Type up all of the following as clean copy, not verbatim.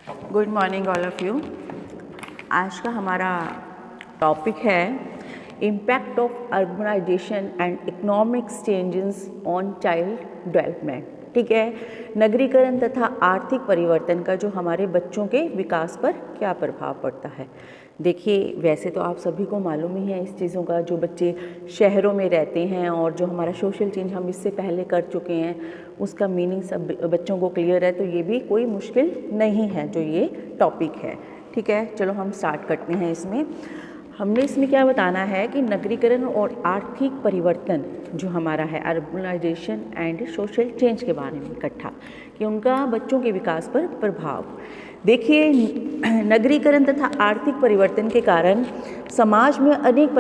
Good morning all of you. आज का हमारा टॉपिक है impact of urbanization and economics changes on child development. ठीक है, नगरीकरण तथा आर्थिक परिवर्तन का जो हमारे बच्चों के विकास पर क्या प्रभाव पड़ता है। देखिए, वैसे तो आप सभी को मालूम ही है इस चीज़ों का, जो बच्चे शहरों में रहते हैं और जो हमारा सोशल चेंज हम इससे पहले कर चुके हैं उसका मीनिंग सब बच्चों को क्लियर है, तो ये भी कोई मुश्किल नहीं है जो ये टॉपिक है। ठीक है, चलो हम स्टार्ट करते हैं। हमने इसमें क्या बताना है कि नगरीकरण और आर्थिक परिवर्तन जो हमारा है, अर्बनाइजेशन एंड सोशल चेंज के बारे में इकट्ठा, कि उनका बच्चों के विकास पर प्रभाव। देखिए, नगरीकरण तथा आर्थिक परिवर्तन के कारण समाज में अनेक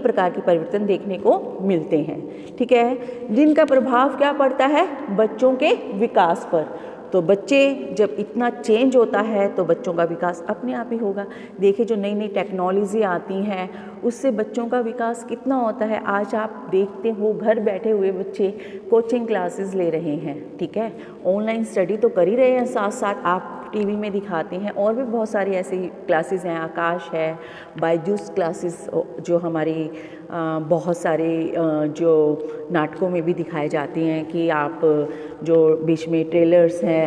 प्रकार के परिवर्तन देखने को मिलते हैं। ठीक है, जिनका प्रभाव क्या पड़ता है बच्चों के विकास पर। तो बच्चे जब इतना चेंज होता है तो बच्चों का विकास अपने आप ही होगा। देखिए, जो नई नई टेक्नोलॉजी आती हैं उससे बच्चों का विकास कितना होता है। आज आप देखते हो घर बैठे हुए बच्चे कोचिंग क्लासेस ले रहे हैं। ठीक है, ऑनलाइन स्टडी तो कर ही रहे हैं, साथ साथ आप टीवी में दिखाते हैं और भी बहुत सारी ऐसी क्लासेस हैं। आकाश है, बायजूस क्लासेस जो हमारी बहुत सारे जो नाटकों में भी दिखाए जाती हैं, कि आप जो बीच में ट्रेलर्स हैं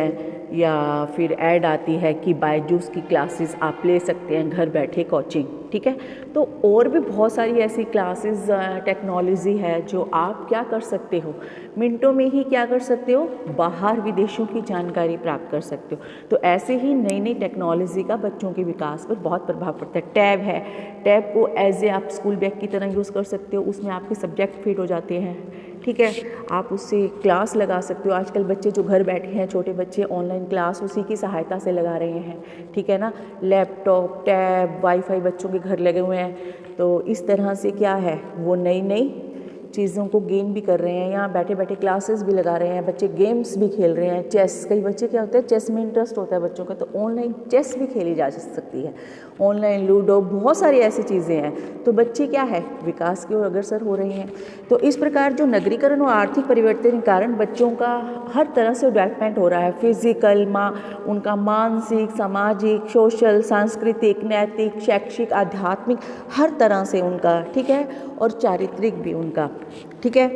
या फिर ऐड आती है कि बायजूस की क्लासेस आप ले सकते हैं घर बैठे कोचिंग। ठीक है, तो और भी बहुत सारी ऐसी क्लासेस टेक्नोलॉजी है जो आप क्या कर सकते हो, मिनटों में ही क्या कर सकते हो, बाहर विदेशों की जानकारी प्राप्त कर सकते हो। तो ऐसे ही नई नई टेक्नोलॉजी का बच्चों के विकास पर बहुत प्रभाव पड़ता है। टैब है, टैब को एज ए आप स्कूल बैग की तरह यूज़ कर सकते हो, उसमें आपके सब्जेक्ट फिट हो जाते हैं। ठीक है, आप उससे क्लास लगा सकते हो। आजकल बच्चे जो घर बैठे हैं, छोटे बच्चे ऑनलाइन क्लास उसी की सहायता से लगा रहे हैं। ठीक है ना, लैपटॉप, टैब, वाईफाई बच्चों के घर लगे हुए हैं। तो इस तरह से क्या है, वो नई नई चीज़ों को गेन भी कर रहे हैं, यहाँ बैठे बैठे क्लासेस भी लगा रहे हैं, बच्चे गेम्स भी खेल रहे हैं। चेस, कई बच्चे क्या होते हैं चेस में इंटरेस्ट होता है बच्चों का, तो ऑनलाइन चेस भी खेली जा सकती है, ऑनलाइन लूडो, बहुत सारी ऐसी चीज़ें हैं। तो बच्चे क्या है विकास की ओर अग्रसर हो रहे हैं। तो इस प्रकार जो नगरीकरण और आर्थिक परिवर्तन के कारण बच्चों का हर तरह से डेवलपमेंट हो रहा है। फिजिकल, उनका मानसिक, सामाजिक, सोशल, सांस्कृतिक, नैतिक, शैक्षिक, आध्यात्मिक, हर तरह से उनका, ठीक है, और चारित्रिक भी उनका, ठीक है,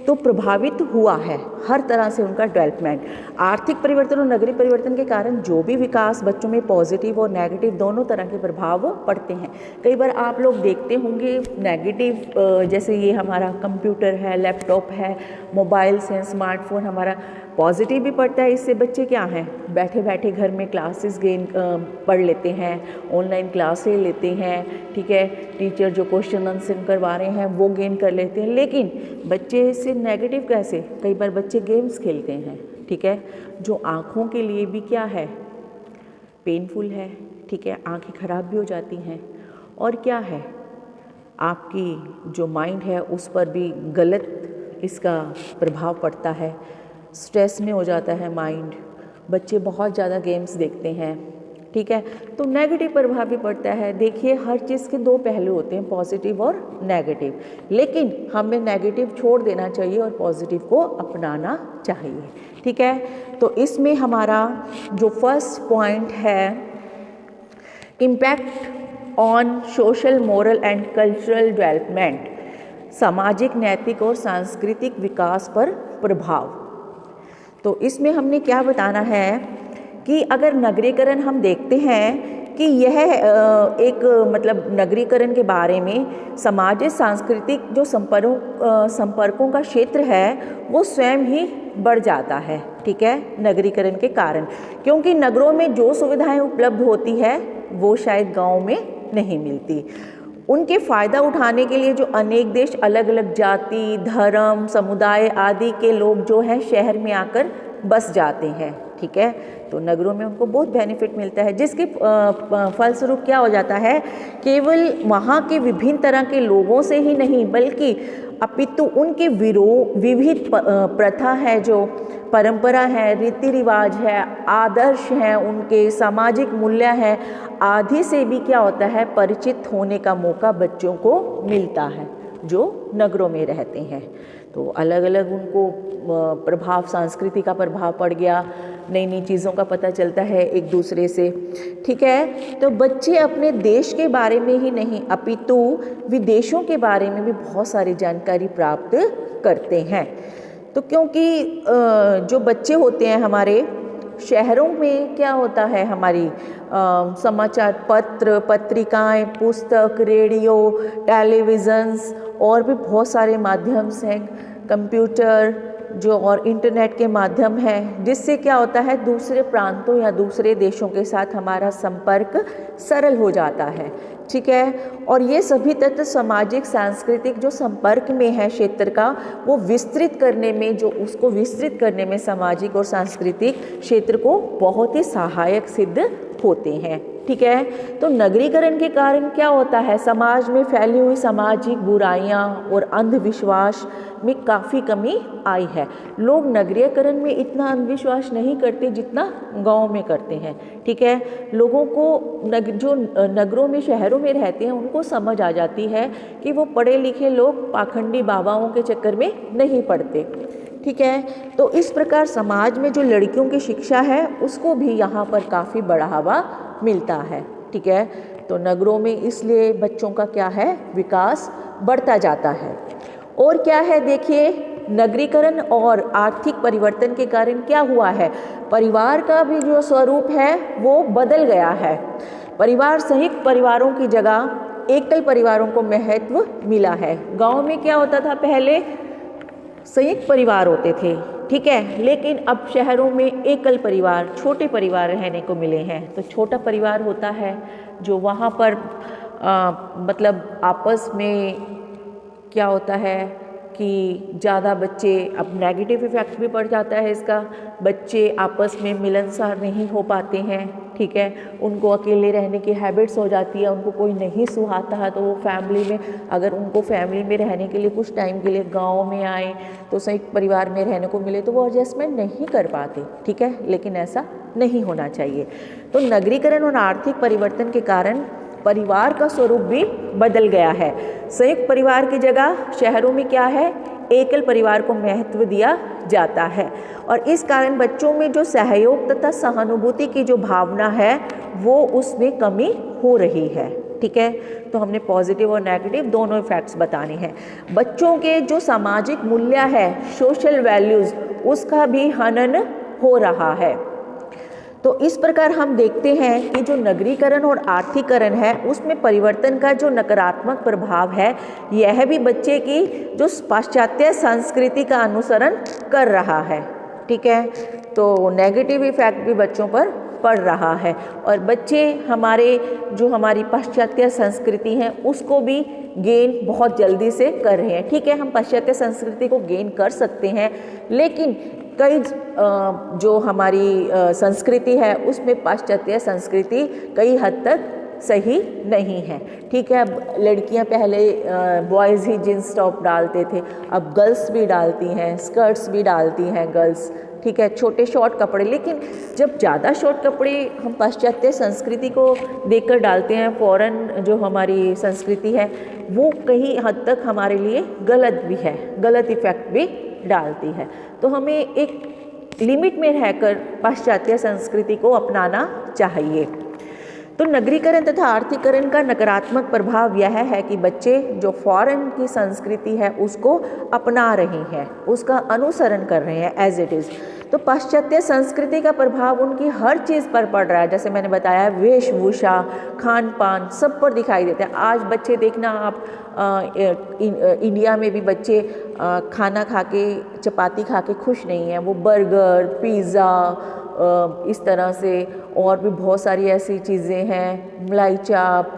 तो प्रभावित हुआ है हर तरह से उनका डेवलपमेंट। आर्थिक परिवर्तन और नगरीय परिवर्तन के कारण जो भी विकास बच्चों में पॉजिटिव और नेगेटिव दोनों तरह के प्रभाव पड़ते हैं। कई बार आप लोग देखते होंगे नेगेटिव, जैसे ये हमारा कंप्यूटर है, लैपटॉप है, मोबाइल्स हैं, स्मार्टफोन हमारा, पॉजिटिव भी पड़ता है। इससे बच्चे क्या हैं बैठे बैठे घर में क्लासेस पढ़ लेते हैं, ऑनलाइन क्लासेस लेते हैं। ठीक है, टीचर जो क्वेश्चन आंसर करवा रहे हैं वो गेन कर लेते हैं। लेकिन बच्चे इससे नेगेटिव कैसे, कई बार बच्चे गेम्स खेलते हैं। ठीक है, जो आँखों के लिए भी क्या है पेनफुल है। ठीक है, आँखें खराब भी हो जाती हैं। और क्या है, आपकी जो माइंड है उस पर भी गलत इसका प्रभाव पड़ता है। स्ट्रेस में हो जाता है माइंड, बच्चे बहुत ज़्यादा गेम्स देखते हैं। ठीक है, तो नेगेटिव प्रभाव भी पड़ता है। देखिए, हर चीज़ के दो पहलू होते हैं, पॉजिटिव और नेगेटिव, लेकिन हमें नेगेटिव छोड़ देना चाहिए और पॉजिटिव को अपनाना चाहिए। ठीक है, तो इसमें हमारा जो फर्स्ट पॉइंट है, impact on social, moral and cultural development, सामाजिक, नैतिक और सांस्कृतिक विकास पर प्रभाव। तो इसमें हमने क्या बताना है कि अगर नगरीकरण हम देखते हैं कि यह एक मतलब नगरीकरण के बारे में सामाजिक सांस्कृतिक जो संपर्कों का क्षेत्र है वो स्वयं ही बढ़ जाता है। ठीक है, नगरीकरण के कारण, क्योंकि नगरों में जो सुविधाएं उपलब्ध होती है वो शायद गाँव में नहीं मिलती। उनके फ़ायदा उठाने के लिए जो अनेक देश, अलग अलग जाति, धर्म, समुदाय आदि के लोग जो हैं शहर में आकर बस जाते हैं। ठीक है, तो नगरों में उनको बहुत बेनिफिट मिलता है, जिसके फलस्वरूप क्या हो जाता है, केवल वहाँ के विभिन्न तरह के लोगों से ही नहीं बल्कि अपितु उनके विविध प्रथा है, जो परंपरा है, रीति रिवाज है, आदर्श हैं, उनके सामाजिक मूल्य हैं आदि से भी क्या होता है परिचित होने का मौका बच्चों को मिलता है जो नगरों में रहते हैं। तो अलग अलग उनको प्रभाव, संस्कृति का प्रभाव पड़ गया, नई नई चीज़ों का पता चलता है एक दूसरे से, ठीक है। तो बच्चे अपने देश के बारे में ही नहीं अपितु विदेशों के बारे में भी बहुत सारी जानकारी प्राप्त करते हैं। तो क्योंकि जो बच्चे होते हैं हमारे शहरों में क्या होता है, हमारी समाचार पत्र, पत्रिकाएं, पुस्तक, रेडियो, टेलीविज़न्स और भी बहुत सारे माध्यम हैं, कंप्यूटर जो और इंटरनेट के माध्यम हैं, जिससे क्या होता है दूसरे प्रांतों या दूसरे देशों के साथ हमारा संपर्क सरल हो जाता है, ठीक है। और ये सभी तत्व सामाजिक सांस्कृतिक जो संपर्क में है क्षेत्र का, वो विस्तृत करने में, जो उसको विस्तृत करने में सामाजिक और सांस्कृतिक क्षेत्र को बहुत ही सहायक सिद्ध होते हैं, ठीक है। तो नगरीकरण के कारण क्या होता है, समाज में फैली हुई सामाजिक बुराइयां और अंधविश्वास में काफ़ी कमी आई है। लोग नगरीकरण में इतना अंधविश्वास नहीं करते जितना गांव में करते हैं, ठीक है। लोगों को जो नगरों में शहरों में रहते हैं उनको समझ आ जाती है कि वो पढ़े लिखे लोग पाखंडी बाबाओं के चक्कर में नहीं पड़ते, ठीक है। तो इस प्रकार समाज में जो लड़कियों की शिक्षा है उसको भी यहाँ पर काफ़ी बढ़ावा मिलता है, ठीक है। तो नगरों में इसलिए बच्चों का क्या है, विकास बढ़ता जाता है। और क्या है, देखिए नगरीकरण और आर्थिक परिवर्तन के कारण क्या हुआ है, परिवार का भी जो स्वरूप है वो बदल गया है। परिवार संयुक्त परिवारों की जगह एकल परिवारों को महत्व मिला है। गांव में क्या होता था, पहले संयुक्त परिवार होते थे, ठीक है, लेकिन अब शहरों में एकल परिवार, छोटे परिवार रहने को मिले हैं। तो छोटा परिवार होता है जो वहाँ पर मतलब आपस में क्या होता है कि ज़्यादा बच्चे, अब नेगेटिव इफेक्ट भी पड़ जाता है इसका, बच्चे आपस में मिलनसार नहीं हो पाते हैं, ठीक है। उनको अकेले रहने की हैबिट्स हो जाती है, उनको कोई नहीं सुहाता है तो वो फैमिली में, अगर उनको फैमिली में रहने के लिए कुछ टाइम के लिए गांव में आए तो संयुक्त परिवार में रहने को मिले तो वो एडजस्टमेंट नहीं कर पाते, ठीक है। लेकिन ऐसा नहीं होना चाहिए। तो नगरीकरण और आर्थिक परिवर्तन के कारण परिवार का स्वरूप भी बदल गया है। संयुक्त परिवार की जगह शहरों में क्या है, एकल परिवार को महत्व दिया जाता है और इस कारण बच्चों में जो सहयोग तथा सहानुभूति की जो भावना है वो उसमें कमी हो रही है, ठीक है। तो हमने पॉजिटिव और नेगेटिव दोनों इफेक्ट्स बताने हैं। बच्चों के जो सामाजिक मूल्य है, सोशल वैल्यूज़, उसका भी हनन हो रहा है। तो इस प्रकार हम देखते हैं कि जो नगरीकरण और आर्थिकरण है उसमें परिवर्तन का जो नकारात्मक प्रभाव है, यह भी बच्चे की जो पाश्चात्य संस्कृति का अनुसरण कर रहा है, ठीक है। तो नेगेटिव इफेक्ट भी बच्चों पर पड़ रहा है और बच्चे हमारी पाश्चात्य संस्कृति है उसको भी गेन बहुत जल्दी से कर रहे हैं, ठीक है। हम पाश्चात्य संस्कृति को गेन कर सकते हैं, लेकिन कई जो हमारी संस्कृति है उसमें पाश्चात्य संस्कृति कई हद तक सही नहीं है, ठीक है। अब लड़कियां पहले बॉयज़ ही जींस टॉप डालते थे, अब गर्ल्स भी डालती हैं, स्कर्ट्स भी डालती हैं गर्ल्स, ठीक है, छोटे शॉर्ट कपड़े। लेकिन जब ज़्यादा शॉर्ट कपड़े हम पाश्चात्य संस्कृति को देखकर डालते हैं, फॉरेन जो हमारी संस्कृति है वो कहीं हद तक हमारे लिए गलत भी है, गलत इफेक्ट भी डालती है। तो हमें एक लिमिट में रहकर पाश्चात्य संस्कृति को अपनाना चाहिए। तो नगरीकरण तथा आर्थिकरण का नकारात्मक प्रभाव यह है कि बच्चे जो फॉरेन की संस्कृति है उसको अपना रहे हैं, उसका अनुसरण कर रहे हैं एज इट इज़। तो पाश्चात्य संस्कृति का प्रभाव उनकी हर चीज़ पर पड़ रहा है, जैसे मैंने बताया वेशभूषा, खान पान सब पर दिखाई देता है। आज बच्चे देखना आप इंडिया में भी बच्चे खाना खा के, चपाती खा के खुश नहीं हैं, वो बर्गर, पिज़्ज़ा, इस तरह से और भी बहुत सारी ऐसी चीज़ें हैं, मलाई चाप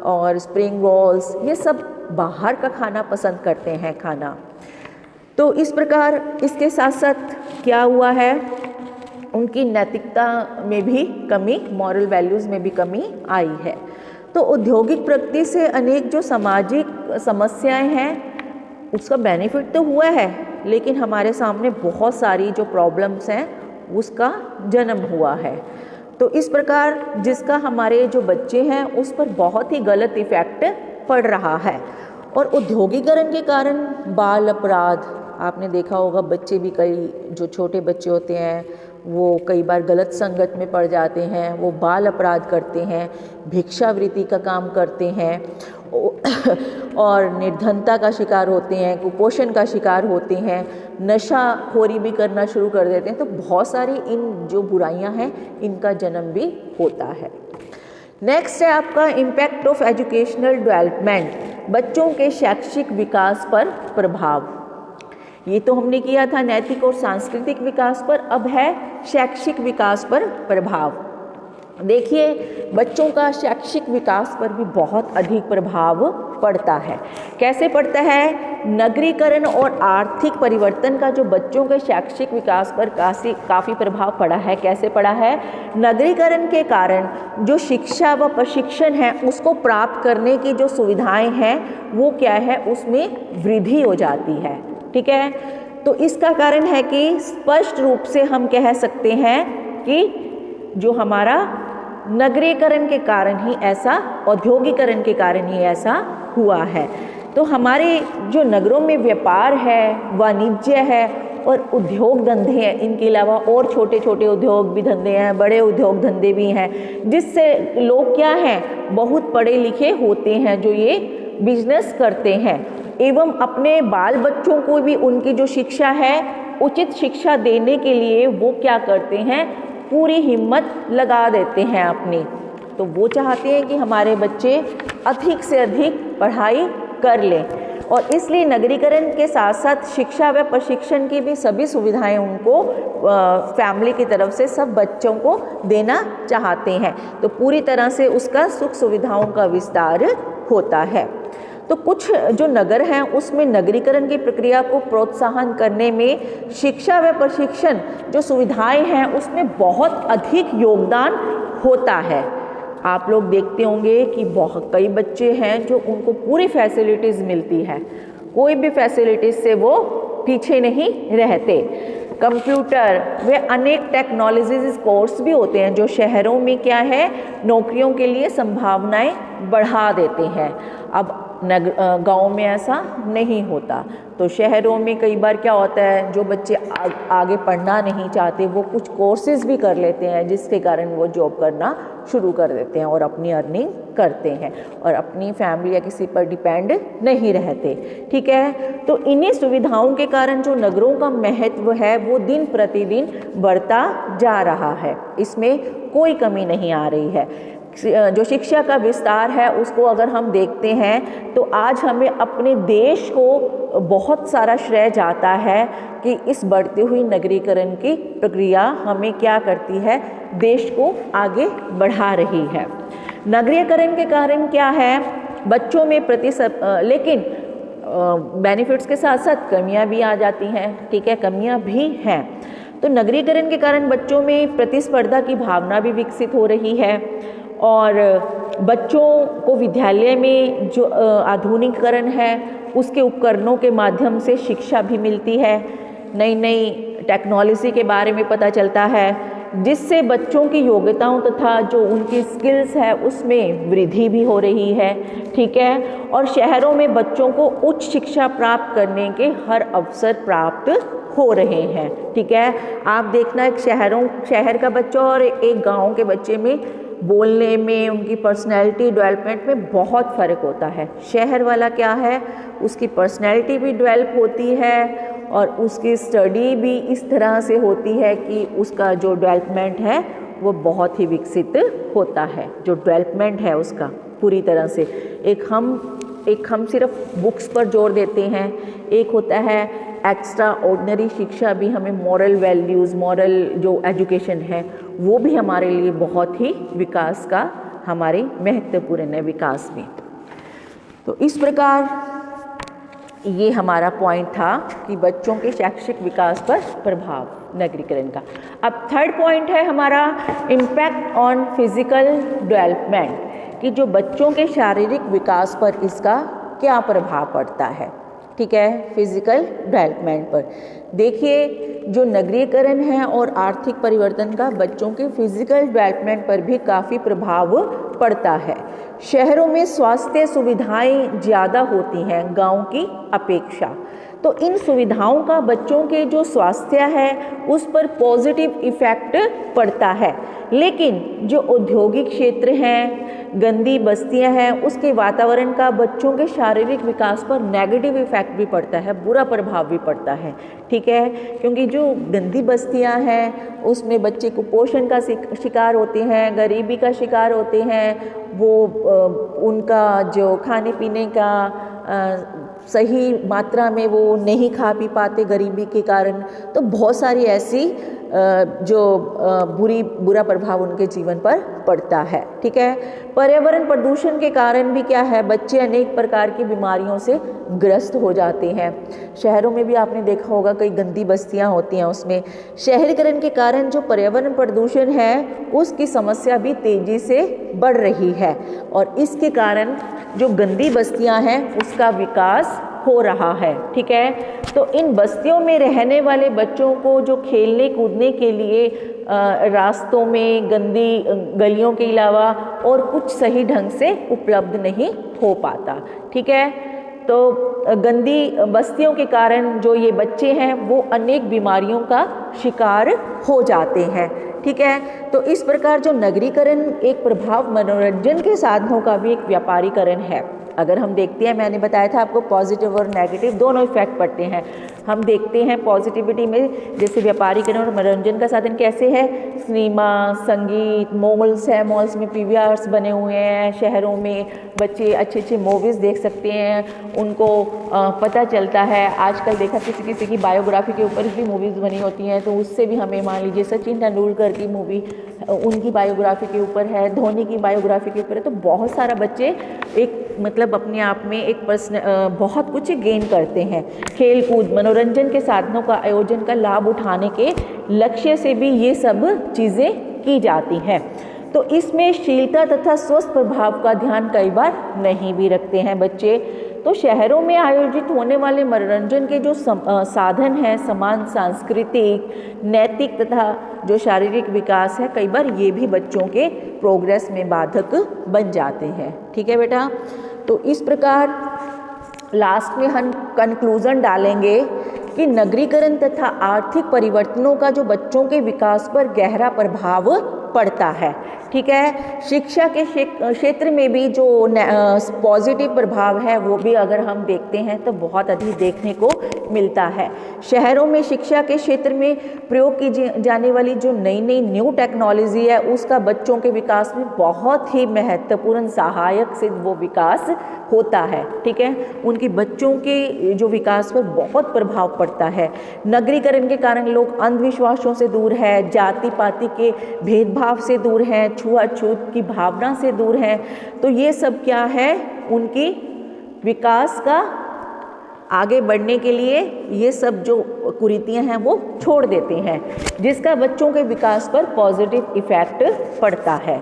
और स्प्रिंग रोल्स, ये सब बाहर का खाना पसंद करते हैं खाना। तो इस प्रकार इसके साथ साथ क्या हुआ है, उनकी नैतिकता में भी कमी, मॉरल वैल्यूज़ में भी कमी आई है। तो औद्योगिक प्रगति से अनेक जो सामाजिक समस्याएं हैं उसका बेनिफिट तो हुआ है, लेकिन हमारे सामने बहुत सारी जो प्रॉब्लम्स हैं उसका जन्म हुआ है। तो इस प्रकार जिसका हमारे जो बच्चे हैं उस पर बहुत ही गलत इफ़ेक्ट पड़ रहा है। और औद्योगिकरण के कारण बाल अपराध, आपने देखा होगा बच्चे भी, कई जो छोटे बच्चे होते हैं वो कई बार गलत संगत में पड़ जाते हैं, वो बाल अपराध करते हैं, भिक्षावृत्ति का काम करते हैं और निर्धनता का शिकार होते हैं, कुपोषण का शिकार होते हैं, नशाखोरी भी करना शुरू कर देते हैं। तो बहुत सारी इन जो बुराइयां हैं इनका जन्म भी होता है। नेक्स्ट है आपका इम्पैक्ट ऑफ एजुकेशनल डेवलपमेंट, बच्चों के शैक्षिक विकास पर प्रभाव। ये तो हमने किया था नैतिक और सांस्कृतिक विकास पर, अब है शैक्षिक विकास पर प्रभाव। देखिए बच्चों का शैक्षिक विकास पर भी बहुत अधिक प्रभाव पड़ता है। कैसे पड़ता है? नगरीकरण और आर्थिक परिवर्तन का जो बच्चों के शैक्षिक विकास पर काफ़ी प्रभाव पड़ा है। कैसे पड़ा है? नगरीकरण के कारण जो शिक्षा व प्रशिक्षण है उसको प्राप्त करने की जो सुविधाएं हैं वो क्या है, उसमें वृद्धि हो जाती है। ठीक है, तो इसका कारण है कि स्पष्ट रूप से हम कह सकते हैं कि जो हमारा नगरीकरण के कारण ही ऐसा, औद्योगिकरण के कारण ही ऐसा हुआ है। तो हमारे जो नगरों में व्यापार है, वाणिज्य है और उद्योग धंधे हैं, इनके अलावा और छोटे छोटे उद्योग भी धंधे हैं, बड़े उद्योग धंधे भी हैं, जिससे लोग क्या हैं, बहुत पढ़े लिखे होते हैं जो ये बिजनेस करते हैं, एवं अपने बाल बच्चों को भी उनकी जो शिक्षा है उचित शिक्षा देने के लिए वो क्या करते हैं, पूरी हिम्मत लगा देते हैं अपनी। तो वो चाहते हैं कि हमारे बच्चे अधिक से अधिक पढ़ाई कर लें, और इसलिए नगरीकरण के साथ साथ शिक्षा व प्रशिक्षण की भी सभी सुविधाएं उनको फैमिली की तरफ से सब बच्चों को देना चाहते हैं। तो पूरी तरह से उसका सुख सुविधाओं का विस्तार होता है। तो कुछ जो नगर हैं उसमें नगरीकरण की प्रक्रिया को प्रोत्साहन करने में शिक्षा व प्रशिक्षण जो सुविधाएं हैं उसमें बहुत अधिक योगदान होता है। आप लोग देखते होंगे कि बहुत कई बच्चे हैं जो उनको पूरी फैसिलिटीज़ मिलती है, कोई भी फैसिलिटीज़ से वो पीछे नहीं रहते। कंप्यूटर व अनेक टेक्नोलॉजीज कोर्स भी होते हैं जो शहरों में क्या है, नौकरियों के लिए संभावनाएं बढ़ा देते हैं। अब गांव में ऐसा नहीं होता। तो शहरों में कई बार क्या होता है, जो बच्चे आगे पढ़ना नहीं चाहते वो कुछ कोर्सेज भी कर लेते हैं, जिसके कारण वो जॉब करना शुरू कर देते हैं और अपनी अर्निंग करते हैं और अपनी फैमिली या किसी पर डिपेंड नहीं रहते। ठीक है, तो इन्हीं सुविधाओं के कारण जो नगरों का महत्व है वो दिन प्रतिदिन बढ़ता जा रहा है, इसमें कोई कमी नहीं आ रही है। जो शिक्षा का विस्तार है उसको अगर हम देखते हैं तो आज हमें अपने देश को बहुत सारा श्रेय जाता है कि इस बढ़ती हुई नगरीकरण की प्रक्रिया हमें क्या करती है, देश को आगे बढ़ा रही है। नगरीकरण के कारण क्या है, बच्चों में लेकिन बेनिफिट्स के साथ साथ कमियां भी आ जाती हैं। ठीक है, कमियां भी हैं। तो नगरीकरण के कारण बच्चों में प्रतिस्पर्धा की भावना भी विकसित हो रही है और बच्चों को विद्यालय में जो आधुनिकीकरण है उसके उपकरणों के माध्यम से शिक्षा भी मिलती है, नई नई टेक्नोलॉजी के बारे में पता चलता है, जिससे बच्चों की योग्यताओं तथा जो उनकी स्किल्स है उसमें वृद्धि भी हो रही है। ठीक है, और शहरों में बच्चों को उच्च शिक्षा प्राप्त करने के हर अवसर प्राप्त हो रहे हैं। ठीक है, आप देखना एक शहर का बच्चा और एक गाँव के बच्चे में बोलने में, उनकी पर्सनैलिटी डेवलपमेंट में बहुत फ़र्क होता है। शहर वाला क्या है, उसकी पर्सनैलिटी भी डेवलप होती है और उसकी स्टडी भी इस तरह से होती है कि उसका जो डेवलपमेंट है वो बहुत ही विकसित होता है। जो डेवलपमेंट है उसका पूरी तरह से, एक हम सिर्फ बुक्स पर जोर देते हैं, एक होता है एक्स्ट्रा ऑर्डिनरी शिक्षा भी, हमें मॉरल वैल्यूज़, मॉरल जो एजुकेशन है वो भी हमारे लिए बहुत ही विकास का, हमारे महत्वपूर्ण है विकास में। तो इस प्रकार ये हमारा पॉइंट था कि बच्चों के शैक्षिक विकास पर प्रभाव नगरीकरण का। अब थर्ड पॉइंट है हमारा इम्पैक्ट ऑन फिजिकल डेवलपमेंट, कि जो बच्चों के शारीरिक विकास पर इसका क्या प्रभाव पड़ता है। ठीक है, फिजिकल डेवलपमेंट पर देखिए, जो नगरीकरण है और आर्थिक परिवर्तन का बच्चों के फिजिकल डेवलपमेंट पर भी काफ़ी प्रभाव पड़ता है। शहरों में स्वास्थ्य सुविधाएं ज़्यादा होती हैं गांव की अपेक्षा, तो इन सुविधाओं का बच्चों के जो स्वास्थ्य है उस पर पॉजिटिव इफ़ेक्ट पड़ता है। लेकिन जो औद्योगिक क्षेत्र हैं, गंदी बस्तियां हैं, उसके वातावरण का बच्चों के शारीरिक विकास पर नेगेटिव इफ़ेक्ट भी पड़ता है, बुरा प्रभाव भी पड़ता है। ठीक है, क्योंकि जो गंदी बस्तियां हैं उसमें बच्चे कुपोषण का शिकार होते हैं, गरीबी का शिकार होते हैं, वो उनका जो खाने पीने का सही मात्रा में वो नहीं खा पी पाते गरीबी के कारण। तो बहुत सारी ऐसी जो बुरा प्रभाव उनके जीवन पर पड़ता है। ठीक है, पर्यावरण प्रदूषण के कारण भी क्या है, बच्चे अनेक प्रकार की बीमारियों से ग्रस्त हो जाते हैं। शहरों में भी आपने देखा होगा कई गंदी बस्तियां होती हैं, उसमें शहरीकरण के कारण जो पर्यावरण प्रदूषण है उसकी समस्या भी तेजी से बढ़ रही है और इसके कारण जो गंदी बस्तियां हैं उसका विकास हो रहा है। ठीक है, तो इन बस्तियों में रहने वाले बच्चों को जो खेलने कूदने के लिए रास्तों में गंदी गलियों के अलावा और कुछ सही ढंग से उपलब्ध नहीं हो पाता। ठीक है, तो गंदी बस्तियों के कारण जो ये बच्चे हैं वो अनेक बीमारियों का शिकार हो जाते हैं। ठीक है, तो इस प्रकार जो नगरीकरण एक प्रभाव मनोरंजन के साधनों का भी एक व्यापारीकरण है। अगर हम देखते हैं, मैंने बताया था आपको पॉजिटिव और नेगेटिव दोनों इफेक्ट पड़ते हैं। हम देखते हैं पॉजिटिविटी में जैसे व्यापारीकरण और मनोरंजन का साधन कैसे है, सिनेमा, संगीत, मॉल्स है, मॉल्स में पीवीआर्स बने हुए हैं, शहरों में बच्चे अच्छे अच्छे मूवीज़ देख सकते हैं, उनको पता चलता है। आजकल देखा किसी किसी की बायोग्राफी के ऊपर भी मूवीज़ बनी होती हैं, तो उससे भी हमें मान लीजिए सचिन तेंदुलकर की मूवी उनकी बायोग्राफी के ऊपर है, धोनी की बायोग्राफी के ऊपर है। तो बहुत सारा बच्चे एक मतलब अपने आप में एक बहुत कुछ गेन करते हैं। खेल कूद मनोरंजन के साधनों का आयोजन का लाभ उठाने के लक्ष्य से भी ये सब चीज़ें की जाती हैं। तो इसमें शीलता तथा स्वस्थ प्रभाव का ध्यान कई बार नहीं भी रखते हैं बच्चे। तो शहरों में आयोजित होने वाले मनोरंजन के जो साधन हैं, समान सांस्कृतिक, नैतिक तथा जो शारीरिक विकास है, कई बार ये भी बच्चों के प्रोग्रेस में बाधक बन जाते हैं। ठीक है बेटा, तो इस प्रकार लास्ट में हम कंक्लूजन डालेंगे कि नगरीकरण तथा आर्थिक परिवर्तनों का जो बच्चों के विकास पर गहरा प्रभाव पड़ता है। ठीक है, शिक्षा के क्षेत्र में भी जो पॉजिटिव प्रभाव है वो भी अगर हम देखते हैं तो बहुत अधिक देखने को मिलता है। शहरों में शिक्षा के क्षेत्र में प्रयोग की जाने वाली जो नई नई न्यू टेक्नोलॉजी है उसका बच्चों के विकास में बहुत ही महत्वपूर्ण सहायक से वो विकास होता है। ठीक है, उनके बच्चों के जो विकास पर बहुत प्रभाव पड़ता है। नगरीकरण के कारण लोग अंधविश्वासों से दूर है, जाति पाति के भेदभाव से दूर हैं, छुआछूत की भावना से दूर हैं। तो ये सब क्या है, उनकी विकास का आगे बढ़ने के लिए ये सब जो कुरीतियां हैं वो छोड़ देते हैं, जिसका बच्चों के विकास पर पॉजिटिव इफेक्ट पड़ता है।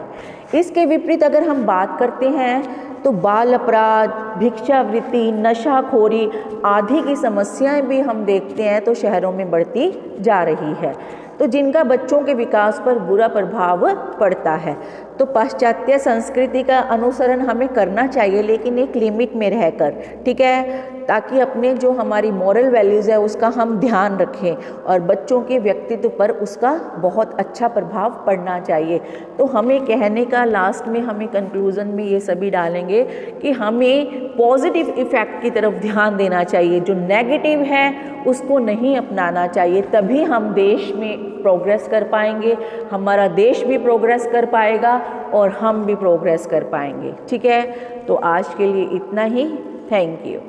इसके विपरीत अगर हम बात करते हैं तो बाल अपराध, भिक्षावृत्ति, नशाखोरी आदि की समस्याएं भी हम देखते हैं तो शहरों में बढ़ती जा रही है, तो जिनका बच्चों के विकास पर बुरा प्रभाव पड़ता है। तो पाश्चात्य संस्कृति का अनुसरण हमें करना चाहिए, लेकिन एक लिमिट में रहकर। ठीक है, ताकि अपने जो हमारी मॉरल वैल्यूज़ है उसका हम ध्यान रखें और बच्चों के व्यक्तित्व पर उसका बहुत अच्छा प्रभाव पड़ना चाहिए। तो हमें कहने का लास्ट में हमें कंक्लूजन में ये सभी डालेंगे कि हमें पॉजिटिव इफ़ेक्ट की तरफ ध्यान देना चाहिए, जो नेगेटिव है उसको नहीं अपनाना चाहिए। तभी हम देश में प्रोग्रेस कर पाएंगे, हमारा देश भी प्रोग्रेस कर पाएगा और हम भी प्रोग्रेस कर पाएंगे। ठीक है, तो आज के लिए इतना ही। Thank you.